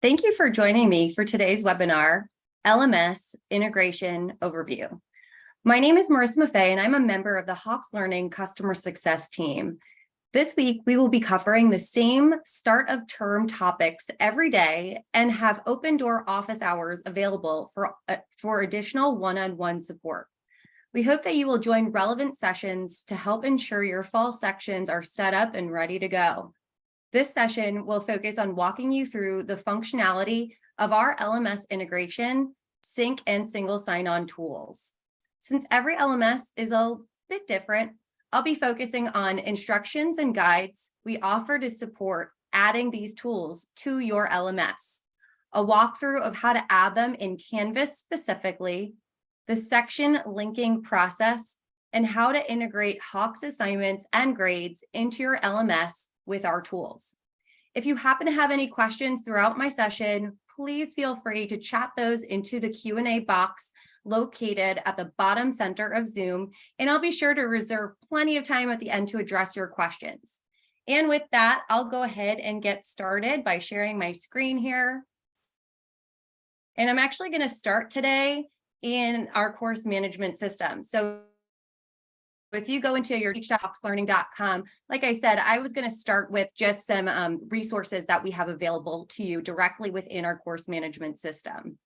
Thank you for joining me for today's webinar, LMS Integration Overview. My name is Marissa Maffei, and I'm a member of the Hawks Learning Customer Success team. This week, we will be covering the same start of term topics every day and have open door office hours available for additional one-on-one support. We hope that you will join relevant sessions to help ensure your fall sections are set up and ready to go. This session will focus on walking you through the functionality of our LMS integration, sync, and single sign-on tools. Since every LMS is a bit different, I'll be focusing on instructions and guides we offer to support adding these tools to your LMS, a walkthrough of how to add them in Canvas specifically, the section linking process, and how to integrate Hawks assignments and grades into your LMS with our tools. If you happen to have any questions throughout my session, please feel free to chat those into the Q&A box located at the bottom center of Zoom, and I'll be sure to reserve plenty of time at the end to address your questions. And with that, I'll go ahead and get started by sharing my screen here. And I'm actually going to start today in our course management system. So if you go into your teach.hawkslearning.com, like I said, I was going to start with just some resources that we have available to you directly within our course management system.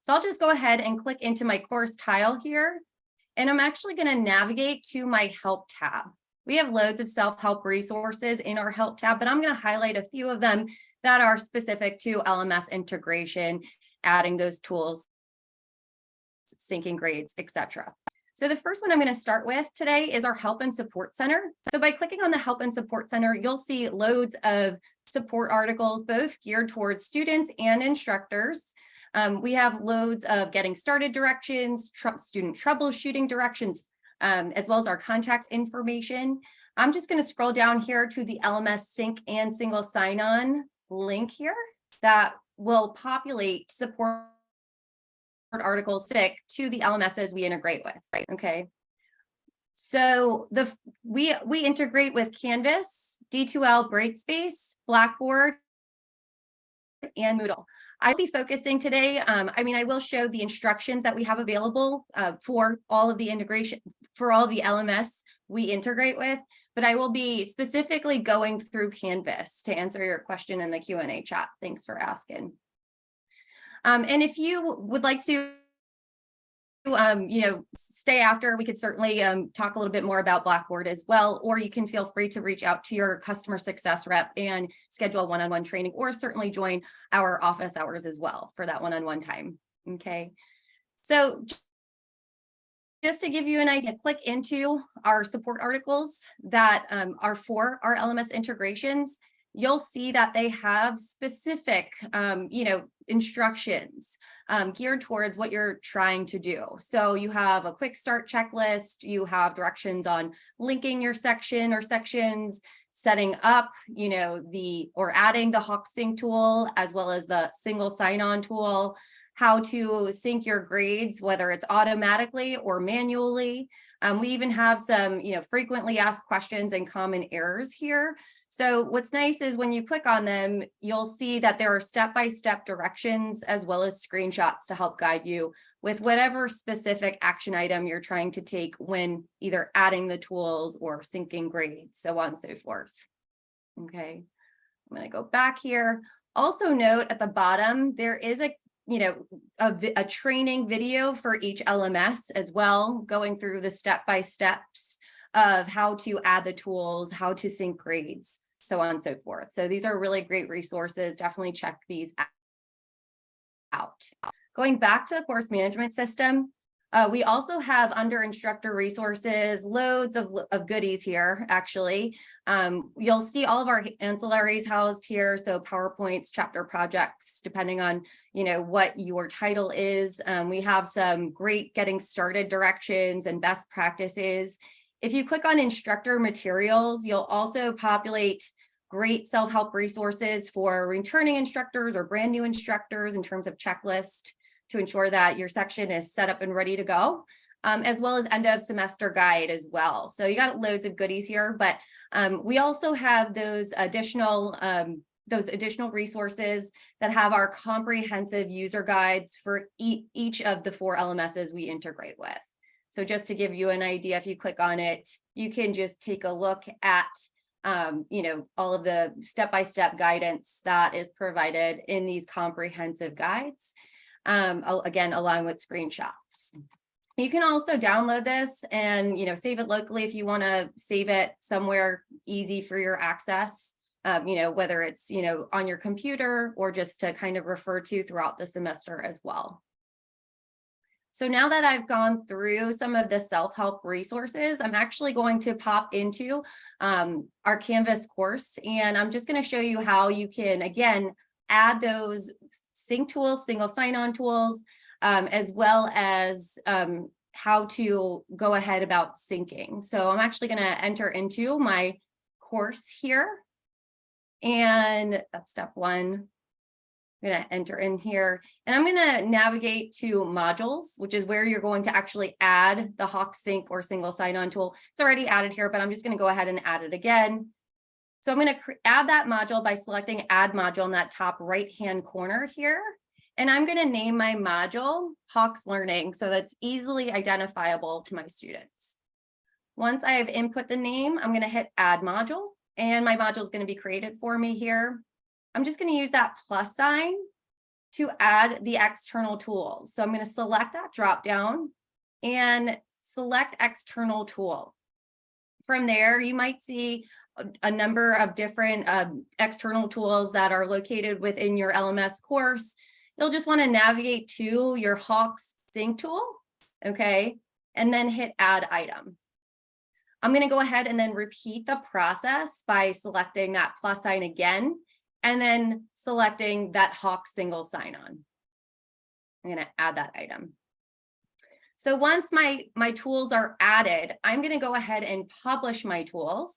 So I'll just go ahead and click into my course tile here, and I'm actually going to navigate to my help tab. We have loads of self-help resources in our help tab, but I'm going to highlight a few of them that are specific to LMS integration, adding those tools, syncing grades, etc. So the first one I'm going to start with today is our Help and Support Center. So by clicking on the Help and Support Center, you'll see loads of support articles, both geared towards students and instructors. We have loads of getting started directions, student troubleshooting directions, as well as our contact information. I'm just going to scroll down here to the LMS sync and single sign-on link here that will populate support articles to the LMSs we integrate with, right? Okay. So we integrate with Canvas, D2L, Brightspace, Blackboard, and Moodle. I'll be focusing today, I will show the instructions that we have available for all of the integration, for all the LMS we integrate with, but I will be specifically going through Canvas to answer your question in the Q&A chat. Thanks for asking. And if you would like to, stay after, we could certainly talk a little bit more about Blackboard as well, or you can feel free to reach out to your customer success rep and schedule one-on-one training, or certainly join our office hours as well for that one-on-one time. Okay. So just to give you an idea, click into our support articles that are for our LMS integrations. You'll see that they have specific, instructions geared towards what you're trying to do. So you have a quick start checklist, you have directions on linking your section or sections, setting up, or adding the Hawks Sync tool, as well as the single sign-on tool, how to sync your grades, whether it's automatically or manually. We even have some, frequently asked questions and common errors here. So what's nice is when you click on them, you'll see that there are step-by-step directions as well as screenshots to help guide you with whatever specific action item you're trying to take when either adding the tools or syncing grades, so on and so forth. Okay, I'm going to go back here. Also note at the bottom, there is a training video for each LMS as well, going through the step-by-steps of how to add the tools, how to sync grades, so on and so forth. So these are really great resources. Definitely check these out. Going back to the course management system, we also have under instructor resources, loads of goodies here, actually. You'll see all of our ancillaries housed here. So PowerPoints, chapter projects, depending on, what your title is. We have some great getting started directions and best practices. If you click on instructor materials, you'll also populate great self-help resources for returning instructors or brand new instructors in terms of checklist to ensure that your section is set up and ready to go, as well as end of semester guide as well. So you got loads of goodies here, but we also have those additional those additional resources that have our comprehensive user guides for each of the 4 LMSs we integrate with. So just to give you an idea, if you click on it, you can just take a look at all of the step-by-step guidance that is provided in these comprehensive guides, again, along with screenshots. You can also download this and, save it locally if you want to save it somewhere easy for your access, whether it's, on your computer or just to kind of refer to throughout the semester as well. So now that I've gone through some of the self-help resources, I'm actually going to pop into our Canvas course, and I'm just going to show you how you can, again, add those sync tools, single sign-on tools, as well as how to go ahead about syncing. So I'm actually going to enter into my course here, and that's step 1. I'm going to enter in here, and I'm going to navigate to modules, which is where you're going to actually add the Hawk Sync or single sign-on tool. It's already added here, but I'm just going to go ahead and add it again. So I'm going to add that module by selecting Add Module in that top right-hand corner here. And I'm going to name my module Hawks Learning so that's easily identifiable to my students. Once I have input the name, I'm going to hit Add Module, and my module is going to be created for me here. I'm just going to use that plus sign to add the external tools. So I'm going to select that drop down and select external tool. From there, you might see a number of different external tools that are located within your LMS course. You'll just want to navigate to your Hawks Sync tool, okay, and then hit Add Item. I'm going to go ahead and then repeat the process by selecting that plus sign again, and then selecting that Hawk single sign-on. I'm going to add that item. So once my tools are added, I'm going to go ahead and publish my tools.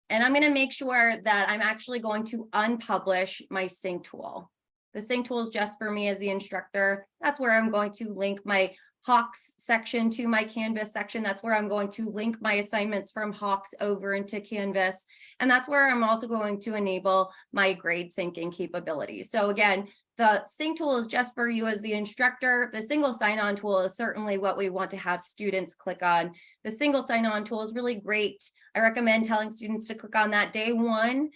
And I'm going to make sure that I'm actually going to unpublish my sync tool. The sync tool is just for me as the instructor. That's where I'm going to link my Hawks section to my Canvas section. That's where I'm going to link my assignments from Hawks over into Canvas. And that's where I'm also going to enable my grade syncing capabilities. So again, the sync tool is just for you as the instructor. The single sign-on tool is certainly what we want to have students click on. The single sign-on tool is really great. I recommend telling students to click on that day 1.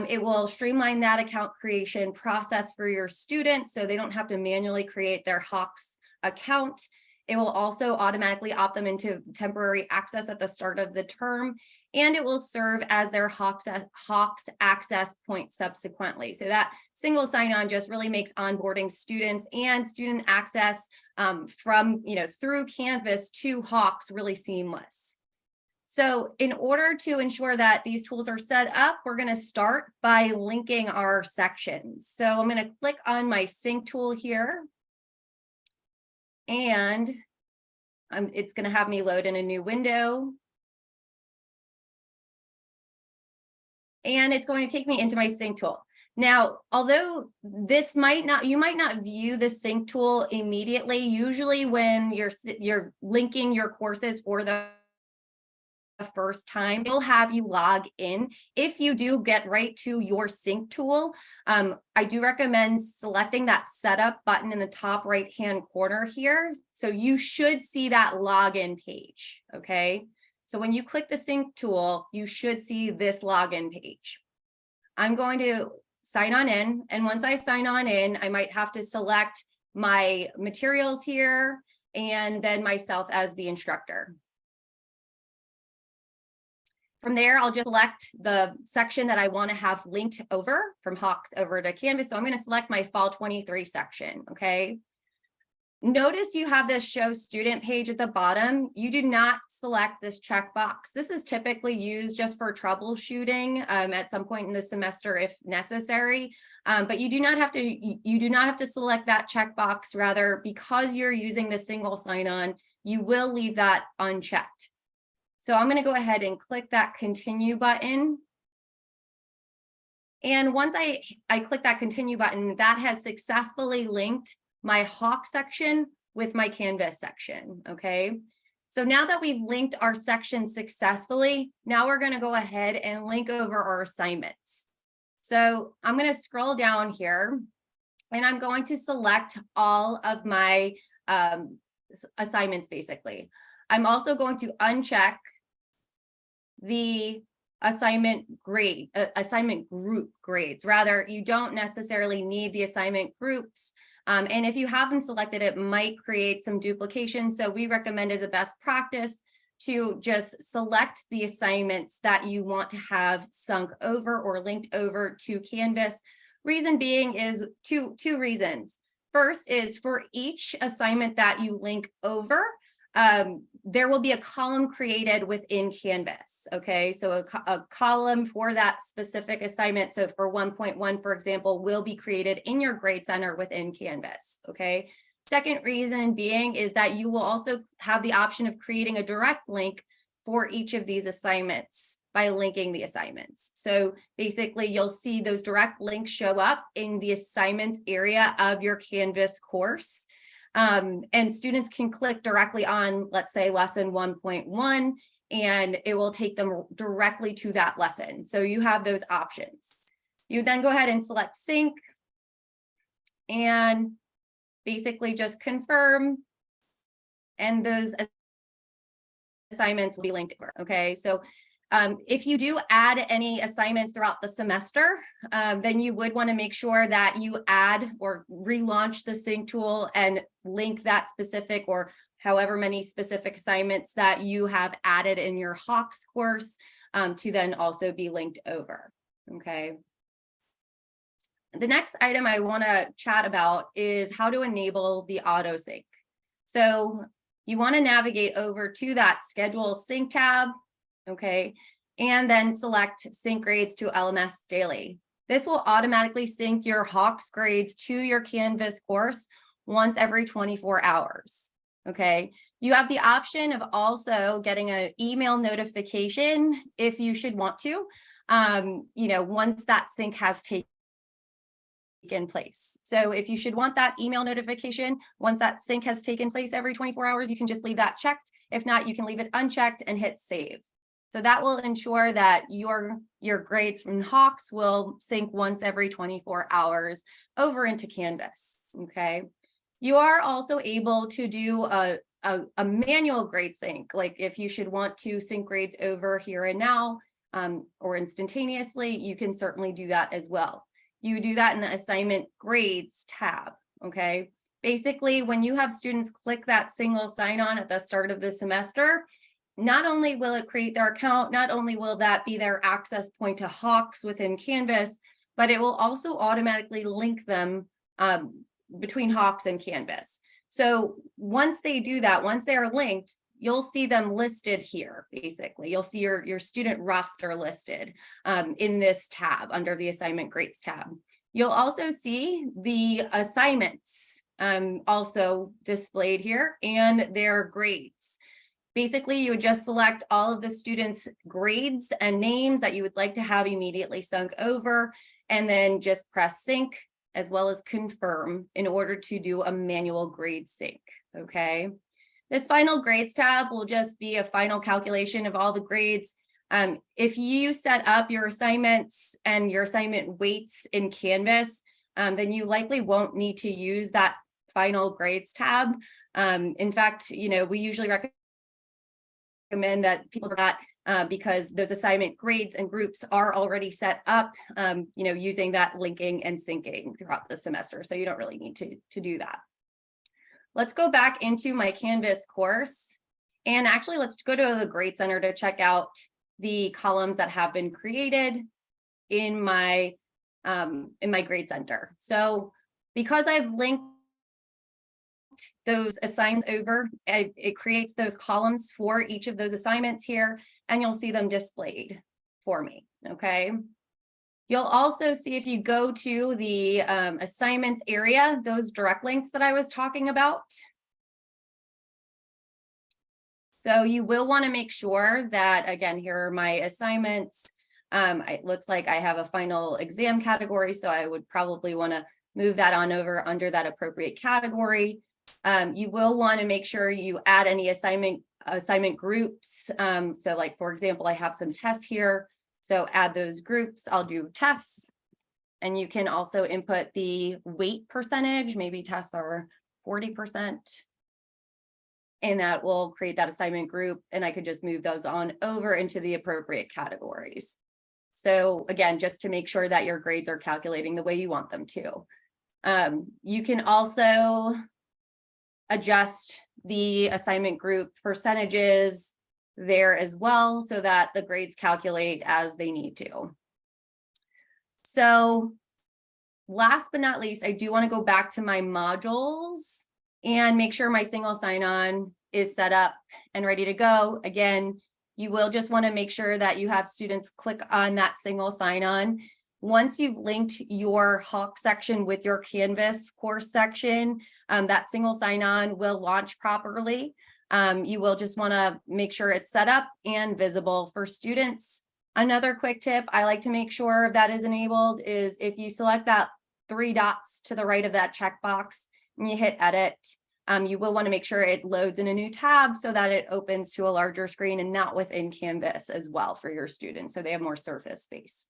It will streamline that account creation process for your students so they don't have to manually create their Hawks account. It will also automatically opt them into temporary access at the start of the term, and it will serve as their Hawks access point subsequently. So that single sign-on just really makes onboarding students and student access from, through Canvas to Hawks really seamless. So in order to ensure that these tools are set up, we're going to start by linking our sections. So I'm going to click on my sync tool here. And it's going to have me load in a new window. And it's going to take me into my sync tool. Now, although you might not view the sync tool immediately, usually when you're linking your courses for the first time, it'll have you log in. If you do get right to your sync tool, I do recommend selecting that setup button in the top right hand corner here. So you should see that login page. Okay, so when you click the sync tool, you should see this login page. I'm going to sign on in, and once I sign on in, I might have to select my materials here and then myself as the instructor. From there, I'll just select the section that I want to have linked over from Hawks over to Canvas. So I'm going to select my Fall 23 section, okay? Notice you have this Show Student page at the bottom. You do not select this checkbox. This is typically used just for troubleshooting at some point in the semester if necessary, but you do not have to select that checkbox. Rather, because you're using the single sign-on, you will leave that unchecked. So I'm going to go ahead and click that continue button. And once I click that continue button, that has successfully linked my Hawk section with my Canvas section, okay? So now that we've linked our section successfully, now we're going to go ahead and link over our assignments. So I'm going to scroll down here and I'm going to select all of my assignments basically. I'm also going to uncheck the assignment group grades. Rather, you don't necessarily need the assignment groups. And if you have them selected, it might create some duplication. So we recommend as a best practice to just select the assignments that you want to have sunk over or linked over to Canvas. Reason being is two reasons. First is for each assignment that you link over, there will be a column created within Canvas. Okay, so a column for that specific assignment. So for 1.1, for example, will be created in your Grade Center within Canvas. Okay. Second reason being is that you will also have the option of creating a direct link for each of these assignments by linking the assignments. So basically you'll see those direct links show up in the assignments area of your Canvas course. And students can click directly on, let's say, lesson 1.1, and it will take them directly to that lesson. So you have those options. You then go ahead and select sync and basically just confirm, and those assignments will be linked over. Okay, so if you do add any assignments throughout the semester, then you would want to make sure that you add or relaunch the sync tool and link that specific or however many specific assignments that you have added in your Hawks course to then also be linked over. Okay. The next item I want to chat about is how to enable the auto sync. So you want to navigate over to that schedule sync tab. Okay, and then select sync grades to LMS daily. This will automatically sync your Hawks grades to your Canvas course once every 24 hours. Okay, you have the option of also getting an email notification if you should want to, once that sync has taken place. So if you should want that email notification, once that sync has taken place every 24 hours, you can just leave that checked. If not, you can leave it unchecked and hit save. So that will ensure that your grades from Hawks will sync once every 24 hours over into Canvas. Okay. You are also able to do a manual grade sync, like if you should want to sync grades over here and now or instantaneously, you can certainly do that as well. You do that in the assignment grades tab. Okay. Basically, when you have students click that single sign-on at the start of the semester, not only will it create their account, not only will that be their access point to Hawks within Canvas, but it will also automatically link them between Hawks and Canvas. So once they do that, once they are linked, you'll see them listed here. Basically, you'll see your student roster listed in this tab under the assignment grades tab. You'll also see the assignments also displayed here and their grades. Basically, you would just select all of the students' grades and names that you would like to have immediately sunk over, and then just press sync as well as confirm in order to do a manual grade sync. Okay. This final grades tab will just be a final calculation of all the grades. If you set up your assignments and your assignment weights in Canvas, then you likely won't need to use that final grades tab. In fact, we usually recommend that people do that because those assignment grades and groups are already set up, using that linking and syncing throughout the semester. So you don't really need to do that. Let's go back into my Canvas course. And actually, let's go to the Grade Center to check out the columns that have been created in my Grade Center. So because I've linked those assignments over, it creates those columns for each of those assignments here, and you'll see them displayed for me. Okay. You'll also see, if you go to the assignments area, those direct links that I was talking about. So you will want to make sure that, again, here are my assignments. It looks like I have a final exam category, so I would probably want to move that on over under that appropriate category. You will want to make sure you add any assignment groups. So like, for example, I have some tests here. So add those groups. I'll do tests and you can also input the weight percentage. Maybe tests are 40%. And that will create that assignment group, and I could just move those on over into the appropriate categories. So again, just to make sure that your grades are calculating the way you want them to. You can also adjust the assignment group percentages there as well, so that the grades calculate as they need to. So last but not least, I do want to go back to my modules and make sure my single sign-on is set up and ready to go. Again, you will just want to make sure that you have students click on that single sign-on. Once you've linked your Hawk section with your Canvas course section, that single sign-on will launch properly. You will just want to make sure it's set up and visible for students. Another quick tip I like to make sure that is enabled is if you select that 3 dots to the right of that checkbox and you hit edit, you will want to make sure it loads in a new tab so that it opens to a larger screen and not within Canvas as well for your students, so they have more surface space.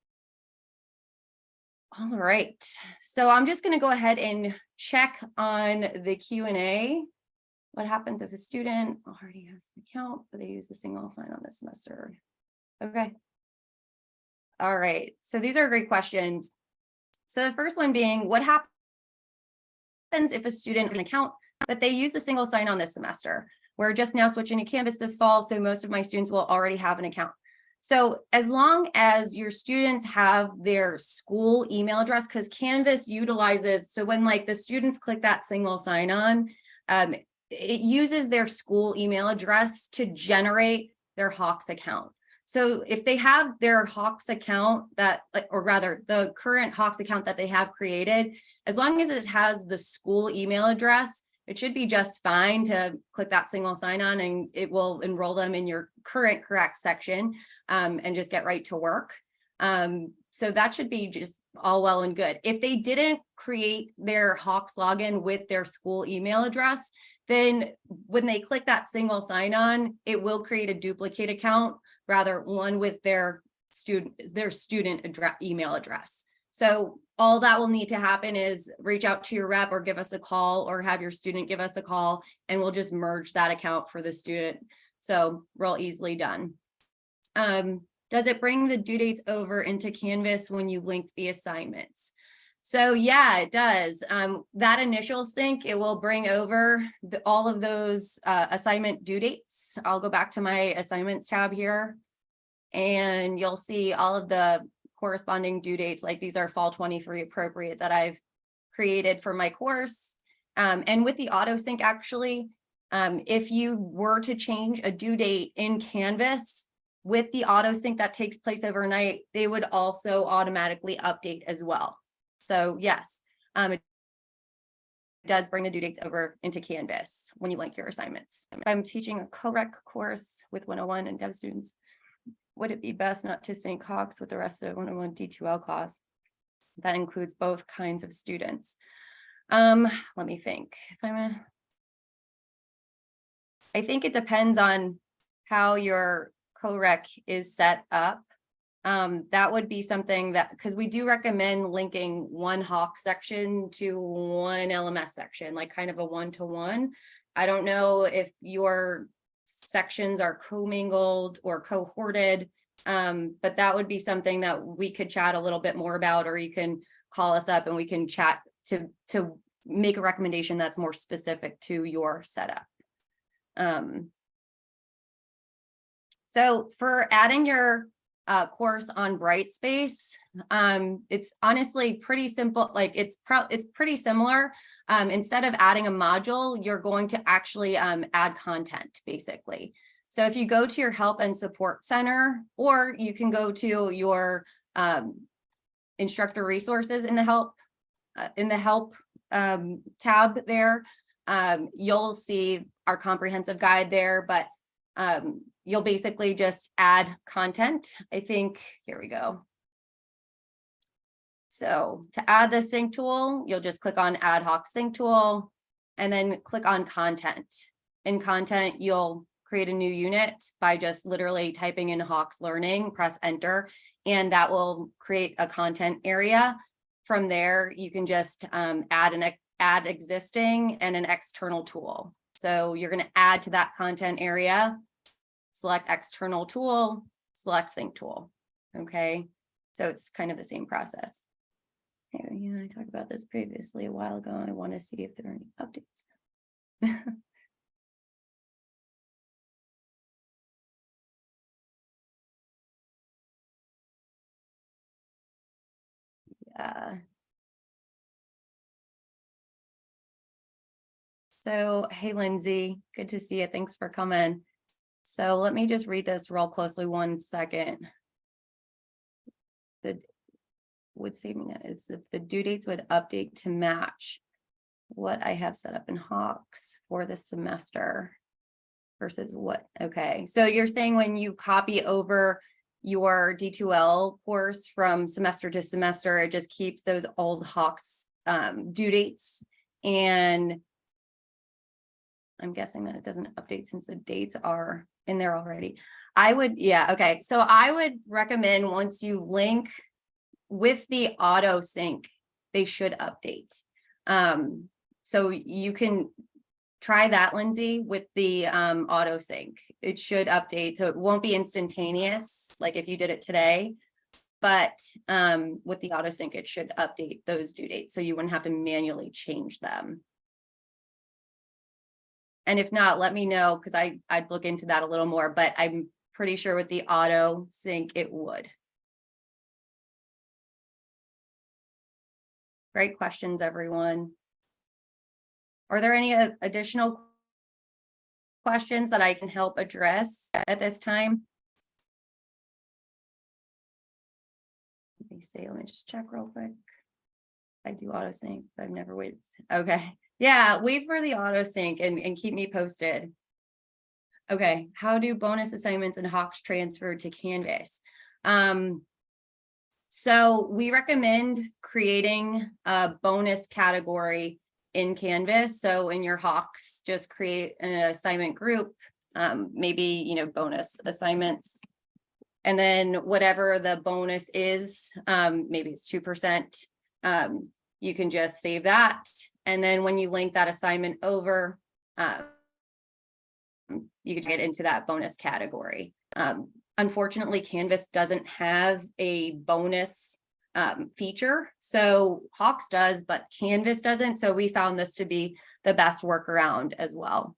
All right, so I'm just going to go ahead and check on the Q&A. What happens if a student already has an account, but they use the single sign-on this semester? Okay. All right, so these are great questions. So the first one being, what happens if a student has an account, but they use the single sign-on this semester? We're just now switching to Canvas this fall, so most of my students will already have an account. So as long as your students have their school email address, because Canvas utilizes, so when like the students click that single sign-on, it uses their school email address to generate their Hawks account. So if they have their Hawks account that, or rather the current Hawks account that they have created, as long as it has the school email address, it should be just fine to click that single sign-on, and it will enroll them in your current correct section and just get right to work. So that should be just all well and good. If they didn't create their Hawks login with their school email address, then when they click that single sign-on, it will create a duplicate account, rather one with their student email address. So all that will need to happen is reach out to your rep or give us a call, or have your student give us a call, and we'll just merge that account for the student. So real easily done. Does it bring the due dates over into Canvas when you link the assignments? So yeah, it does. That initial sync, it will bring over all of those assignment due dates. I'll go back to my assignments tab here, and you'll see all of the corresponding due dates. Like these are fall 23 appropriate that I've created for my course. And with the auto sync, actually, if you were to change a due date in Canvas with the auto sync that takes place overnight, they would also automatically update as well. So yes, it does bring the due dates over into Canvas when you link your assignments. I'm teaching a co-rec course with 101 and Dev students. Would it be best not to sync Hawks with the rest of 101 D2L class? That includes both kinds of students. Let me think. I think it depends on how your co-rec is set up. That would be something that, because we do recommend linking one Hawk section to one LMS section, like kind of a one-to-one. I don't know if your sections are commingled or cohorted, but that would be something that we could chat a little bit more about, or you can call us up and we can chat to make a recommendation that's more specific to your setup. So for adding your course on Brightspace, it's honestly pretty simple. Like it's pretty similar. Instead of adding a module, you're going to actually add content, basically. So if you go to your help and support center, or you can go to your instructor resources in the help tab there, you'll see our comprehensive guide there, but you'll basically just add content. I think, here we go. So to add the sync tool, you'll just click on Ad Hoc Sync Tool and then click on Content. In Content, you'll create a new unit by just literally typing in Hawks Learning, press Enter, and that will create a content area. from there, you can just add existing and an external tool. So you're going to add to that content area, select external tool, select sync tool. Okay, so it's kind of the same process. I talked about this previously a while ago. I want to see if there are any updates. Yeah. So, hey, Lindsay, good to see you. Thanks for coming. So let me just read this real closely 1 second. Would save me that is if the due dates would update to match what I have set up in Hawks for this semester versus what, okay. So you're saying when you copy over your D2L course from semester to semester, it just keeps those old Hawks due dates, and I'm guessing that it doesn't update since the dates are in there already. Okay. So I would recommend once you link with the auto sync, they should update. So you can try that, Lindsay, with the auto sync. It should update. So it won't be instantaneous, like if you did it today, but with the auto sync, it should update those due dates. So you wouldn't have to manually change them. And if not, let me know, because I'd look into that a little more, but I'm pretty sure with the auto sync, it would. Great questions, everyone. Are there any additional questions that I can help address at this time? Let me just check real quick. I do auto sync, but I've never waited. Okay. Yeah, wait for the auto sync and keep me posted. Okay. How do bonus assignments and Hawks transfer to Canvas? So we recommend creating a bonus category in Canvas. So in your Hawks, just create an assignment group, maybe, bonus assignments. And then whatever the bonus is, maybe it's 2%, you can just save that. And then when you link that assignment over, you can get into that bonus category. Unfortunately, Canvas doesn't have a bonus feature. So Hawks does, but Canvas doesn't. So we found this to be the best workaround as well.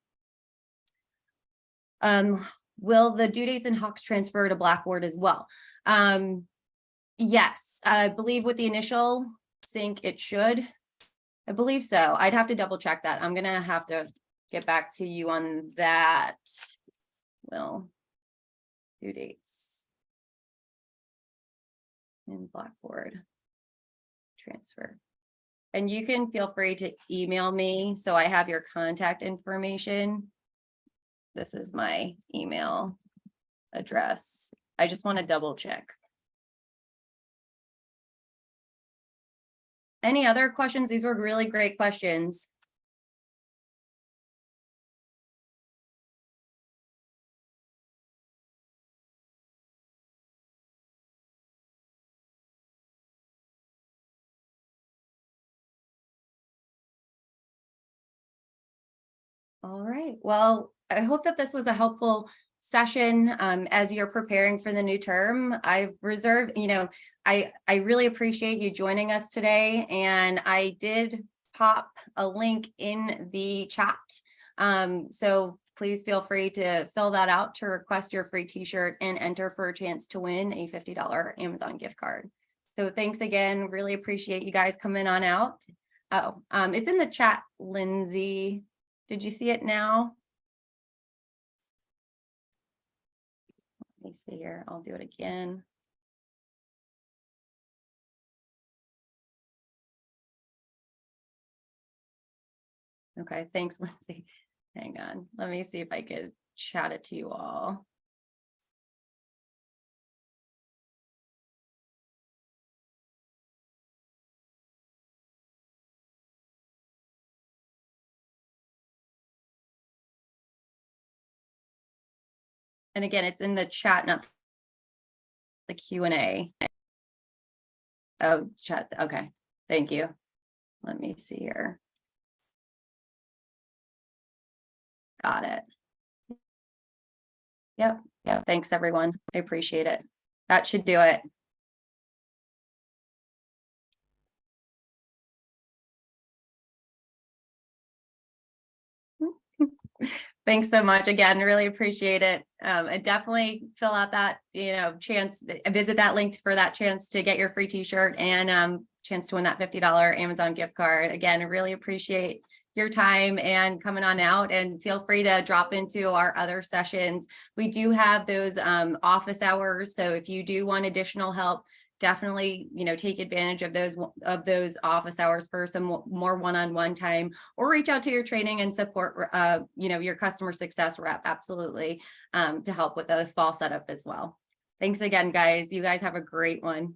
Will the due dates in Hawks transfer to Blackboard as well? Yes, I believe with the initial sync, it should. I believe so. I'd have to double check that. I'm going to have to get back to you on that. Well, due dates in Blackboard transfer. And you can feel free to email me so I have your contact information. This is my email address. I just want to double check. Any other questions? These were really great questions. All right. Well, I hope that this was a helpful session as you're preparing for the new term. I've reserved, I really appreciate you joining us today. And I did pop a link in the chat. So please feel free to fill that out to request your free t-shirt and enter for a chance to win a $50 Amazon gift card. So thanks again. Really appreciate you guys coming on out. Oh, it's in the chat, Lindsay. Did you see it now? Let me see here. I'll do it again. Okay, thanks, Lindsay. Hang on. Let me see if I could chat it to you all. And again, it's in the chat, not the Q&A. Oh, chat. Okay. Thank you. Let me see here. Got it. Yep. Thanks, everyone. I appreciate it. That should do it. Thanks so much again. Really appreciate it. And definitely fill out that, chance, visit that link for that chance to get your free t-shirt and chance to win that $50 Amazon gift card. Again, I really appreciate your time and coming on out, and feel free to drop into our other sessions. We do have those office hours. So if you do want additional help, definitely, take advantage of those office hours for some more one-on-one time, or reach out to your training and support, your customer success rep, absolutely, to help with the fall setup as well. Thanks again, guys. You guys have a great one.